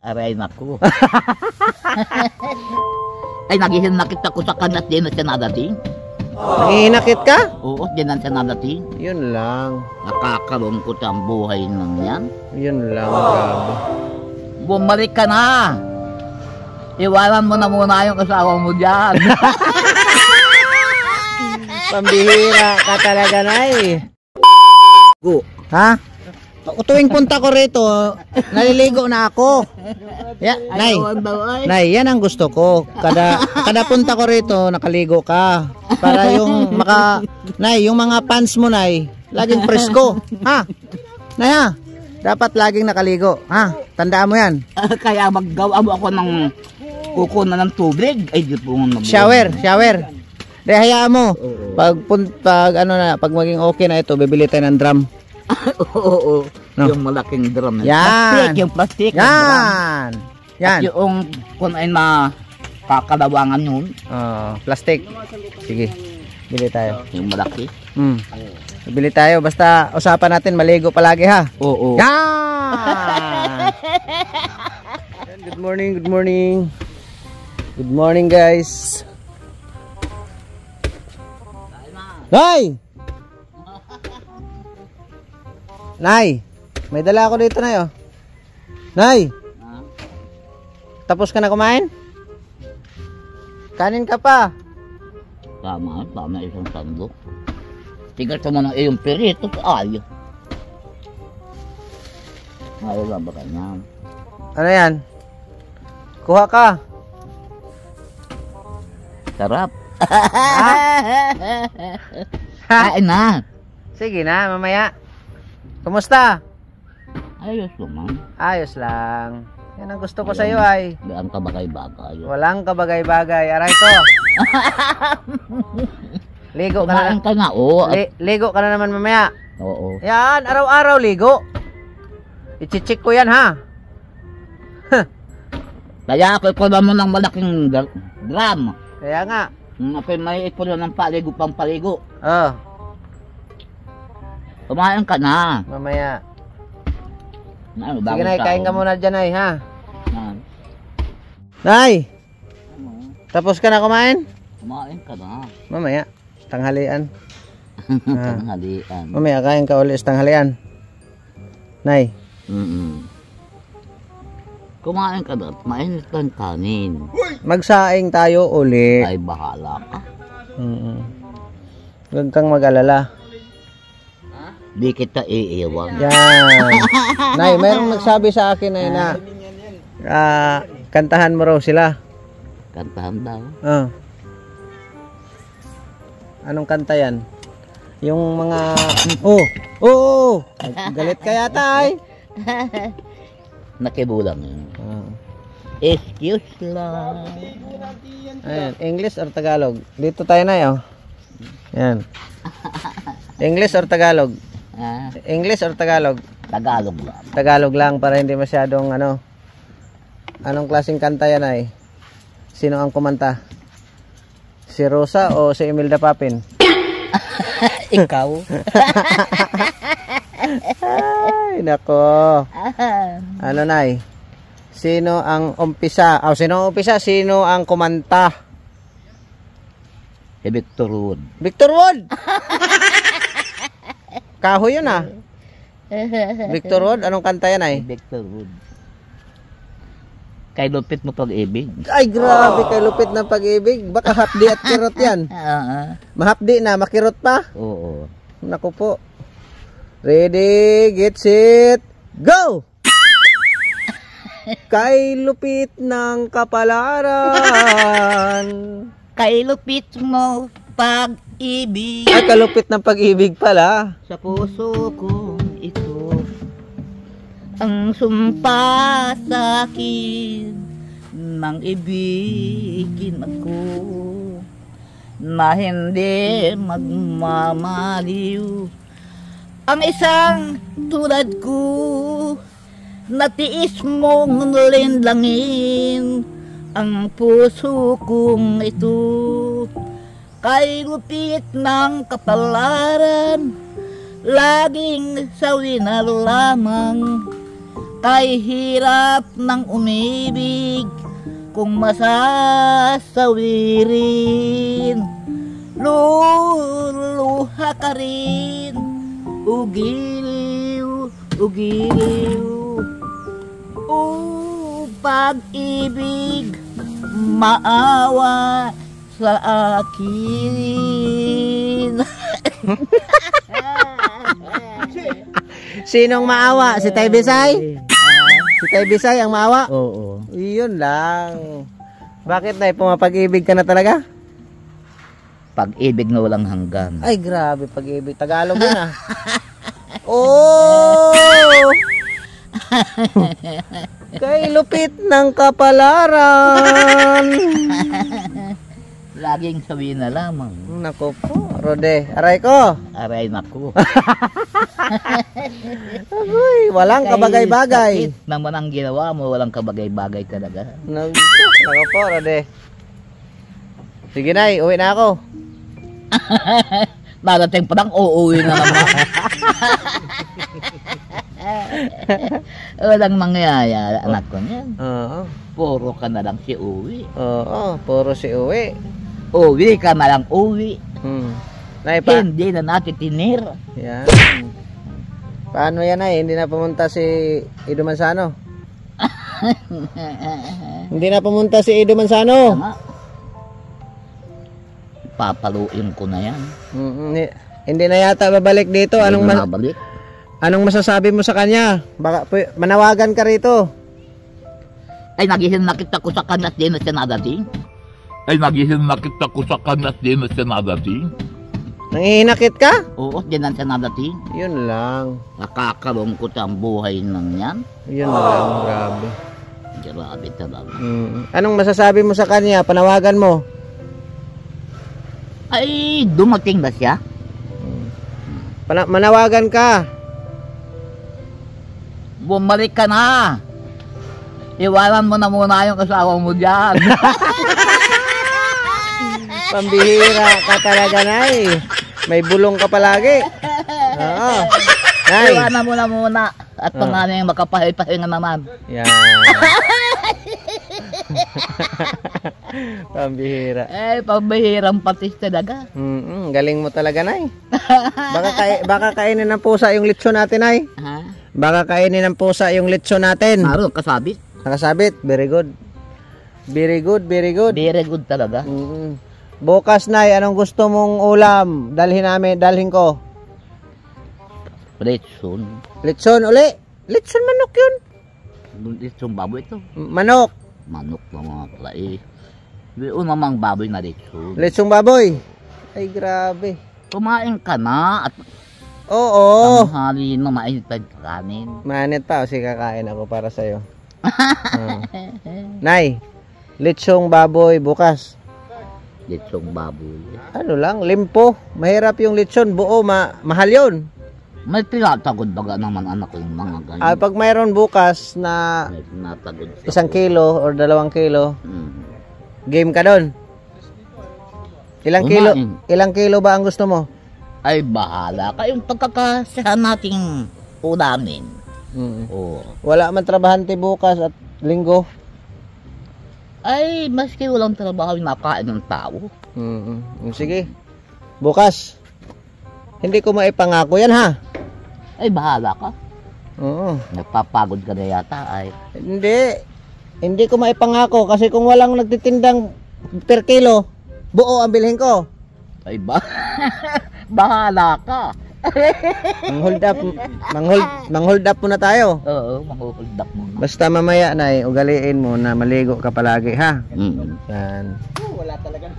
Aray naku. Ay, naghihinakit ako sa kanas din na siya nadating. Nangihinakit ka? Oo, din na siya nadating. Yun lang. Nakakalungkot ang buhay ng yan. Yun lang, grabe. Bumalik ka na. Iwanan mo na muna yung asawa mo dyan. Pambihira ka talaga, Nay. Ha? Tuwing punta ko rito, naliligo na ako. Nay, Nay, yan ang gusto ko. Kada punta ko rito, nakaligo ka. Para yung Nay, yung mga pants mo, Nay, laging presko. Ha? Nay, ha? Dapat laging nakaligo. Ha? Tandaan mo yan. Kaya maggawa mo ako ng kukunan ng tubig. Ay, di po mag- Shower. De, hayaan mo. Pag maging okay na ito, bibili tayo ng drum. Oo. No. Yung malaking drum. Yan. Yung plastic. Yan. At yung kung ay makakalawangan yun. Plastic. Sige. Bili tayo. Yung malaki. Bili tayo. Basta usapan natin maligo palagi, ha? Oo. Yan. Good morning. Good morning, guys. Nay! Nay! May dala ako dito, Nay, oh. Nay! Tapos ka na kumain? Kanin ka pa. Tama isang sandok. Tingnan mo ng iyong perito sa ayo. Ayaw lang ba kanya? Ano yan? Kuha ka. Sarap. Kain na. Sige na, mamaya. Kumusta? Ayos naman. Ayos lang. Yan ang gusto ko sa'yo, ay. Walang kabagay-bagay. Walang kabagay-bagay. Aray to. Ligo ka na. Ka na, oo. Ligo ka na naman mamaya. Oo. Yan, araw-araw ligo. I-check ko yan, ha? Kaya ako ipula mo ng malaking drum. Kaya nga. May ipula ng paligo pang paligo. Kumain ka na. Mamaya. Ano, sige, Nay, kain ka muna dyan, Nay, ha? Yan. Nay! Tapos ka na kumain? Kumain ka na. Mamaya. Tanghalian. Tanghalian. Mamaya, kain ka ulit sa tanghalian. Nay. Kumain ka na. Mainit lang kanin. Magsaing tayo ulit. Ay, bahala ka. Huwag kang mag-alala. Di kita iiwan. Yan. Nay, mayroong nagsabi sa akin na kantahan mo raw sila. Kantahan daw. Anong kanta yan? Yung mga... Galit ka yata, ay. Nakibulang yun. Excuse lang. Ayan, English or Tagalog? Dito tayo na, yun. Yan. English or Tagalog? English or Tagalog? Tagalog lang. Tagalog lang para hindi masyadong ano. Anong klaseng kanta yan, ay? Sino ang kumanta? Si Rosa o si Imelda Papin? Ikaw. Ay, nako. Ano, Nay? Sino ang umpisa? Sino ang kumanta? Si Victor Wood. Victor Wood! Kahoy yun, ah. Victor Wood, anong kanta yan, ay? Victor Wood. Kay lupit mo pag-ibig. Ay, grabe, kay lupit ng pag-ibig. Baka hapdi at kirot yan. Mahapdi na, makirot pa? Oo. Naku po. Ready, get set, go! Kay lupit ng kapalaran. Kay lupit mo pag-ibig. Ay, kalupit ng pag-ibig pala. Sa puso kong ito ang sumpa sa akin nang ibigin ako na hindi magmamaliw ang isang tulad ko. Natiis mong linlangin ang puso kong ito. Kay lupit ng kapalaran, laging sawi na lamang Kay hirap ng umibig kung masasawirin, luluha ka rin, ugiliw, ugiliw. Pag-ibig, maawa sa akin. Sinong maawa? Si Tay Bisay? Si Tay Bisay ang maawa? Oo. Iyon lang. Bakit, Nay? Pumapag-ibig ka na talaga? Pag-ibig na walang hanggan. Ay, grabe, pag-ibig. Tagalog yun ah. Oh! Kay lupit ng kapalaran. Laging sabihin na lamang. Nako po, Rode. Aray ko. Aray nako. Agoy, walang kabagay-bagay. Sakit naman ang ginawa mo, walang kabagay-bagay talaga. Nako po, Rode. Sige, Nay, uwi na ako. Dadating pa lang, uuwi na naman. Walang mangyayari, anak ko niyan. Oo. Puro ka na lang si uwi. Oo, puro si uwi. Uwi ka na lang uwi. Nay, pa. Hindi na natin tinir. Yan. Paano yan, Nay? Hindi na pumunta si Ido Manzano? Hindi na pumunta si Ido Manzano? Tama. Papaluin ko na yan. Hindi na yata babalik dito. Babalik? Anong masasabi mo sa kanya? Baka manawagan ka rito. Ay, nagihinakit ako sa kanya at di na siya nadating. Nangihinakit ka? Oo, di na siya nadating. Yun lang. Nakakalungkot ang buhay ng yan. Yun lang, grabe. Grabe talaga. Anong masasabi mo sa kanya? Panawagan mo? Ay, dumating na siya. Manawagan ka. Bumalik ka na. Iwanan mo na muna yung asawa mo dyan. Pambihira ka talaga, Nay. May bulong ka palagi. Oo. Nay. Iwanan mo na muna. At pangalan yung makapahipahinga naman. Yan. Pambihira. Pambihirang patis talaga. Galing mo talaga, Nay. Baka kainin ng pusa yung lechon natin, Nay. Ha? Baka kainin ng pusa yung lechon natin. Naroon, kasabit. Nakasabit. Very good. Very good, very good. Very good talaga. Bukas, Nay, anong gusto mong ulam? Dalhin ko. Lechon. Lechon uli. Lechon manok yun. Lechon baboy ito. Manok. Manok na mga pala eh. Doon namang baboy na lechon. Lechong baboy. Ay, grabe. Kumain ka na at Oo. tanghali na mainit pa yung kanin. Manit pa. O, sige, kakain ako para sa'yo. Nay, lechong baboy bukas. Lechong baboy. Ano lang, limpo. Mahirap yung lechon. Buo, mahal yun. May tinatagod baga naman anak ko yung mga ganyan. Pag mayroon bukas na May tinatagod sa 1 kilo or 2 kilo, game ka doon. Ilang kilo ba ang gusto mo? Ay, bahala kayong pagkakasahan nating ulamin. Oo. Wala man trabahante bukas at linggo. Ay, maski walang trabaho yung nakain ng tao. Sige. Bukas. Hindi ko maipangako yan, ha? Ay, bahala ka. Oo. Nagpapagod ka na yata ay. Hindi ko maipangako kasi kung walang nagtitindang per kilo, buo ang bilhin ko. Ay, bahala ka. Mang-hold up muna tayo. Oo, mang-hold up muna. Basta mamaya, Nay, ugaliin mo na maligo ka palagi, ha? Yan.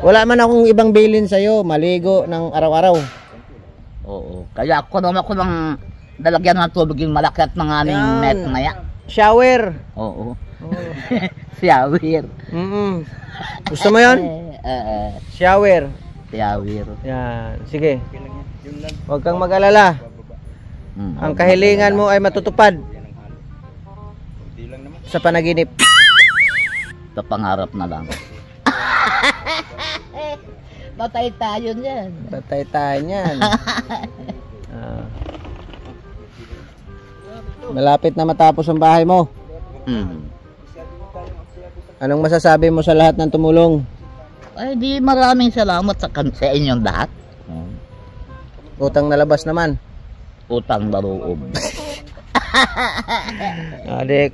Wala man akong ibang bilin sa'yo, maligo ng araw-araw. Oo. Kaya ako naman ako ng dalagyan ng tubig yung malaki at mga net na yan. Shower. Oo. Shower. Gusto mo yun? Shower. Shower. Yan. Sige. Huwag kang mag-alala. Ang kahilingan mo ay matutupad sa panaginip. Sa pangarap na lang. Patay tayo niyan. Patay tayo niyan. Malapit na matapos ang bahay mo. Anong masasabi mo sa lahat ng tumulong? Ay, di maraming salamat sa inyong lahat. Utang na labas naman. Utang na loob.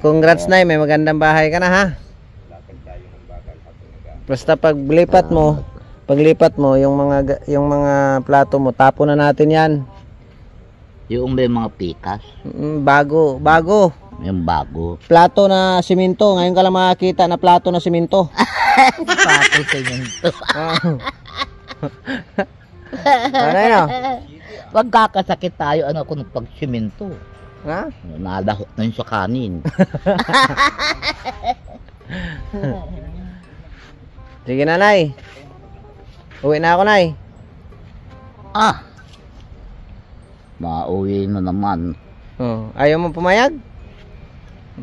Congrats na, may magandang bahay ka na ha. Basta paglipat mo yung mga plato mo, tapo na natin 'yan. Yung may mga pikas. Bago. Yung bago. Plato na simento, ngayon ka lang makakita na plato na simento. Plato simento. Ano yun? Wag kakasakit tayo kung pag-simento. Ha? Nalahok na yun sa kanin. Sige na, Nay. Uwi na ako, Nay. Mauwi na naman. Ayaw mo pumayag?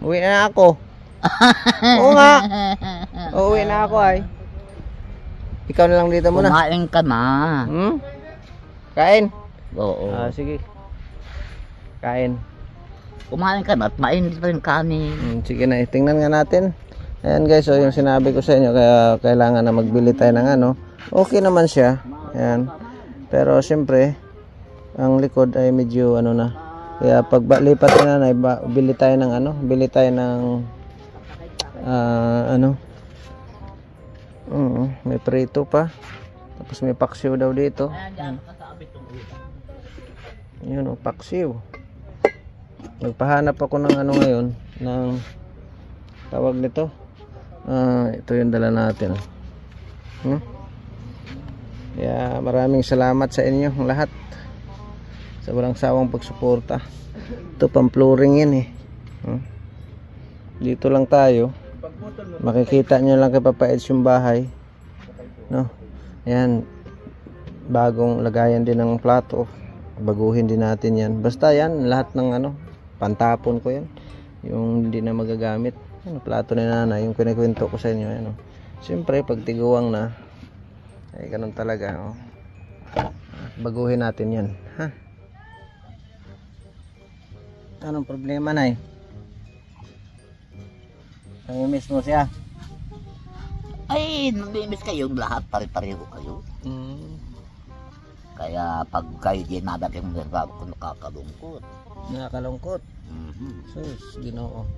Uwi na ako. Oo nga. Uwi na ako ay. Ikaw na lang dito muna. Kumain ka na. Kain? Oo. Sige. Kain. Kumain ka na at mainit pa rin kanin. Sige na, tingnan nga natin. Ayan guys, so yung sinabi ko sa inyo, kaya kailangan na magbili tayo ng okay naman siya. Ayan. Pero siyempre, ang likod ay medyo na. Kaya pag lipat na nanay, bili tayo ng bili tayo ng may prito pa. Tapos may paksiw daw dito. Yun paksiw. Nagpahanap ako ng ngayon, ng tawag nito. Ito yung dala natin. Kaya maraming salamat sa inyo lahat sa walang sawang pagsuporta. Ito pang flooring yan Dito lang tayo. Makikita nyo lang kay Papa Eds yung bahay. Ayan. Bagong lagayan din ng plato. Baguhin din natin yan. Basta yan, lahat ng pantapon ko yan. Yung hindi na magagamit. Plato ni nanay, yung kinikwento ko sa inyo. Siyempre, pag tiguang na, ay ganun talaga. Baguhin natin yan. Anong problema, Nay? Namimiss mo siya? Ay, namimiss kayong lahat. Pare-pareho kayo. Kaya pag kayo di nadating nagsasabi ko nakakalungkot. Nakakalungkot? Sus, Ginoo.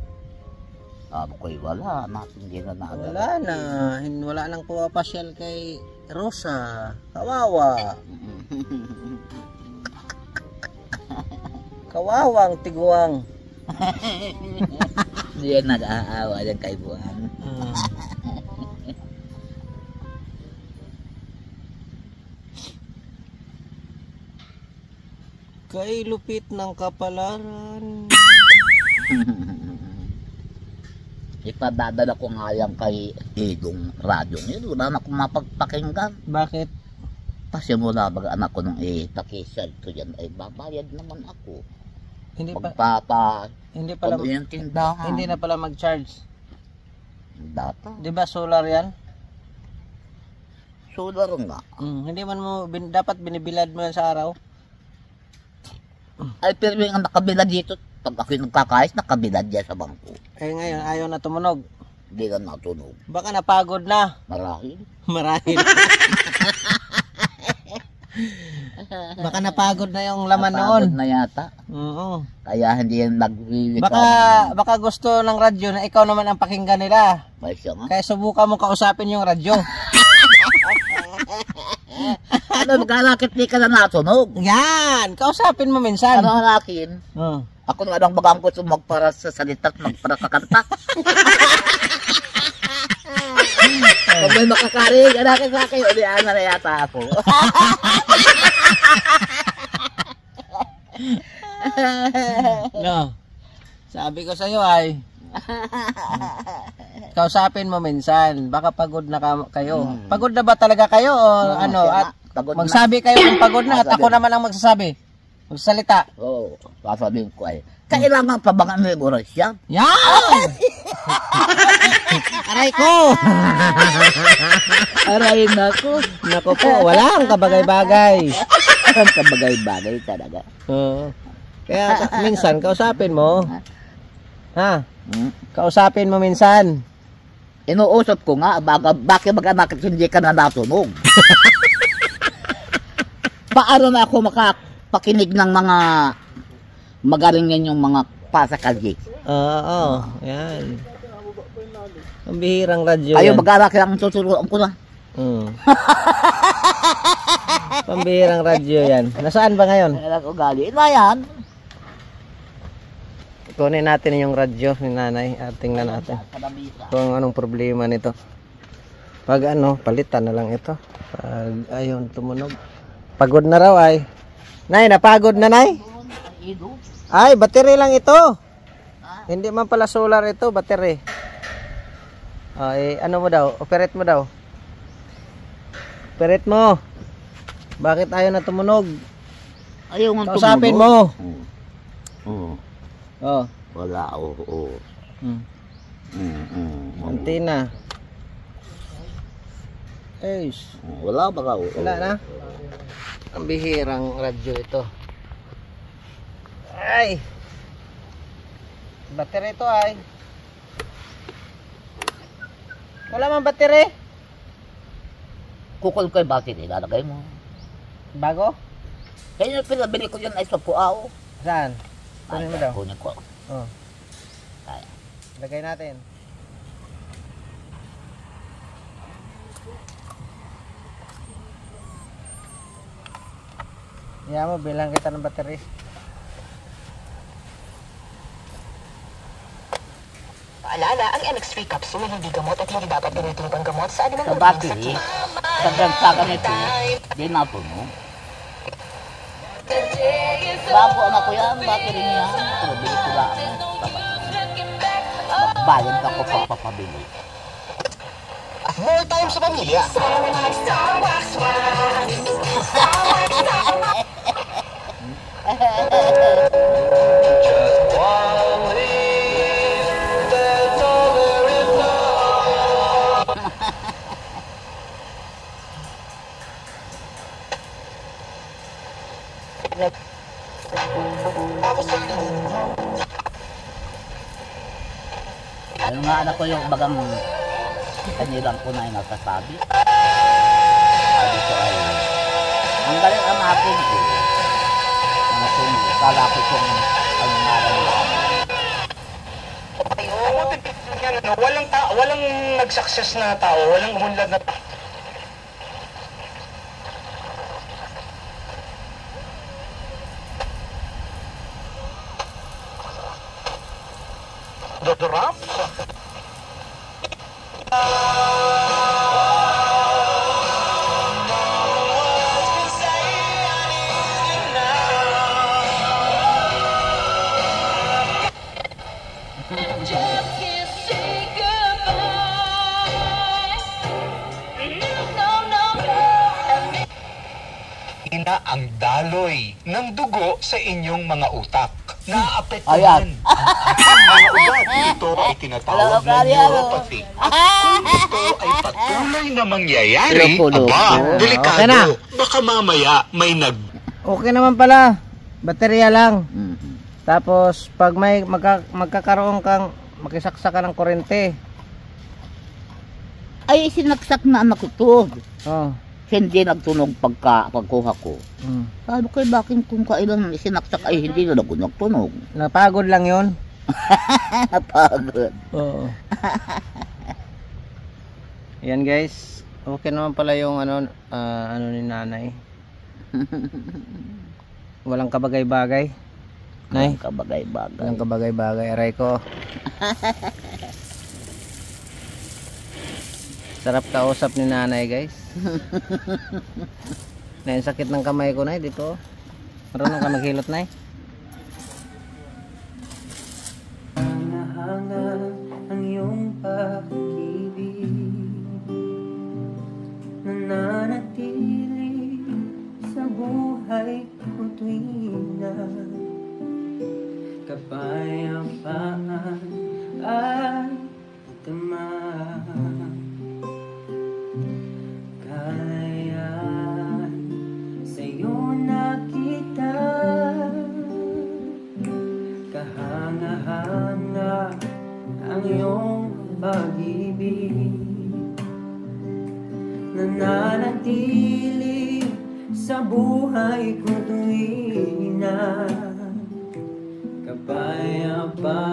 Ko'y wala. Hindi na nadala. Wala na. Wala nang pumapasyal kay Rosa. Kawawa. Kawawang tiguang. Hindi yan nag-aawa yan kay Buwan. Kay lupit ng kapalaran. Ipadadala ko nga yan kay Edong radyo. Wala na akong mapagpakinggan. Bakit? Kasi mula baga anak ko nung pakisal ko yan ay babayad naman ako. Hindi pala yung tindahan. Hindi na pala mag-charge. Data. Di ba solar yan? Solar nga. Hindi man mo dapat binibilad mo yan sa araw. Ay pero yung nakabilad dito, pag ako nagkakayos, nakabilad yan sa bangko. Eh ngayon ayaw na tumunog. Hindi ka natunog. Baka napagod na. Marahil. Baka napagod na yung laman noon. Napagod na yata. Oo. Kaya hindi yan nagwiwik. Baka gusto ng radyo na ikaw naman ang pakinggan nila. Kaya subukan mo kausapin yung radyo. Magkalakit di ka na natunog. Yan! Kausapin mo minsan. Ano ang akin? Ako nga lang bagang gusto magpara sa salita at magpara sa kanta. Kung may makakarig, anakin sa akin, ulian na yata ako. Sabi ko sa'yo ay, kausapin mo minsan. Baka pagod na kayo. Pagod na ba talaga kayo o At magsabi kayo kung pagod na at ako naman ang magsasabi. Magsalita. Oo, sasabihin ko ay, kailangan pa bang memories yan? Yan! Aray ko! Aray nako. Nako po, walang kabagay-bagay. Walang kabagay-bagay talaga. Kaya minsan, kausapin mo. Ha? Hmm. Kausapin mo minsan. Inuusap ko nga, bakit mag-anak hindi ka na natunog? Paano na ako makapakinig ng mga magaling yan yung mga pasakali? Oo, yan. Ang bihirang radyo Ayaw yan. mag-anak lang susuruan ko na. Pambihirang radyo yan. Nasaan ba ngayon? Kailan ko gali. Ito yan. Kunin natin yung radyo ni nanay at tingnan natin kung anong problema nito. Pag ano, palitan na lang ito. Pag ayun, tumunog. Pagod na raw ay. Nay, napagod na nay? Ay, battery lang ito. Hindi man pala solar ito, battery. Ay, ano mo daw? Operate mo daw. Operate mo. Bakit ayaw na tumunog? Ayaw nga tumunog. Kausapin mo. Oo. Oh. Wala, oo. Antina. Wala ba ka? Wala na. Ang bihirang radyo ito. Ay. Battery ito ay. Wala man battery. Kukul ko yung battery, lalagay mo. Bago? Kaya yung pinabili ko yun ay sa puaw. Saan? Kunin mo daw. Kunin ko. Oh. Kaya. Lagay natin. Yan mo, bilang kita ng battery. Paalala, ang MX3 capsule hindi gamot at hindi dapat gamitin pang gamot sa anumang Sa battery, sa dagsagan ito, di natunog. Bago anak ko yan, battery niya. Pero bili ko lang. Magbayad ako pagpapabili. More time sa pamilya. Ano nga anak ko yung bagang kanilang ko na yung nasasabi. Sabi ko ay, ang galing ang akin ko. Ang akin ko, kala ko kung ang ngaran lang. Walang nag-success na tao, walang umunlad na tao. Dr. Rap? Ina ang daloy ng dugo sa inyong mga utak. Ayan. Naapektuhan ang mga ugat. Ito ay tinatawag na neuropathy. At kung ito ay patuloy na mangyayari, aba, delikado. Okay na. Baka mamaya may Okay naman pala. Baterya lang. Mhm. Tapos pag may magkakaroon kang makisaksa ka ng kuryente. Ay, sinaksak na anak ko to. Oh. Hindi nagtunog pagkuha ko. Sabi ko, bakit kung kailan sinaksak ay hindi na nagtunog? Napagod lang 'yon. Napagod. Oo. Yan guys. Okay naman pala yung ano ni nanay. Walang kabagay-bagay. Nay, Kabagay-bagay. walang kabagay-bagay. Aray ko. Sarap kausap ni nanay guys. Nay, sakit ng kamay ko nay dito. Marunong ka maghilot nay? Ang iyong pag-ibig nananatili sa buhay ko tuwing na kapayapaan ay tama. Kalayaan sa'yo nakita pag-ibig nananatili sa buhay ko tuwing na kapayapaan.